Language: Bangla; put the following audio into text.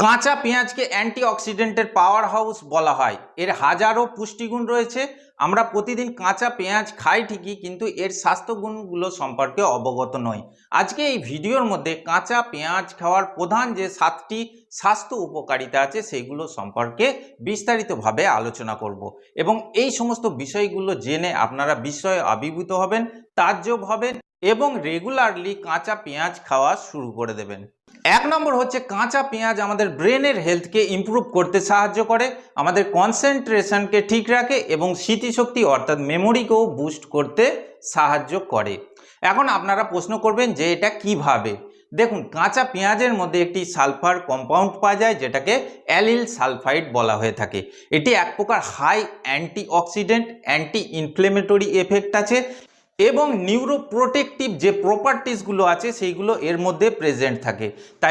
কাঁচা পেঁয়াজকে অ্যান্টিঅক্সিডেন্টের পাওয়ার হাউস বলা হয়। এর হাজারো পুষ্টিগুণ রয়েছে। আমরা প্রতিদিন কাঁচা পেঁয়াজ খাই ঠিকই, কিন্তু এর স্বাস্থ্যগুণগুলো সম্পর্কে অবগত নই। আজকে এই ভিডিওর মধ্যে কাঁচা পেঁয়াজ খাওয়ার প্রধান যে 7টি স্বাস্থ্য উপকারিতা আছে সেগুলো সম্পর্কে বিস্তারিতভাবে আলোচনা করব এবং এই সমস্ত বিষয়গুলো জেনে আপনারা বিস্ময়ে আবির্ভূত হবেন, তাজ্জব হবেন এবং রেগুলারলি কাঁচা পেঁয়াজ খাওয়া শুরু করে দেবেন। 1 নম্বর হচ্ছে কাঁচা পেঁয়াজ আমাদের ব্রেনের হেলথকে ইমপ্রুভ করতে সাহায্য করে, আমাদের কনসেন্ট্রেশনকে ঠিক রাখে এবং স্মৃতিশক্তি অর্থাৎ মেমোরিকেও বুস্ট করতে সাহায্য করে। এখন আপনারা প্রশ্ন করবেন যে এটা কিভাবে। দেখুন, কাঁচা পেঁয়াজের মধ্যে একটি সালফার কম্পাউন্ড পাওয়া যায় যেটাকে অ্যালিল সালফাইড বলা হয়ে থাকে। এটি এক প্রকার high antioxidant, anti inflammatory effect আছে এবং নিউরোপ্রোটেক্টিভ যে প্রপার্টিসগুলো আছে সেইগুলো এর মধ্যে প্রেজেন্ট থাকে। তাই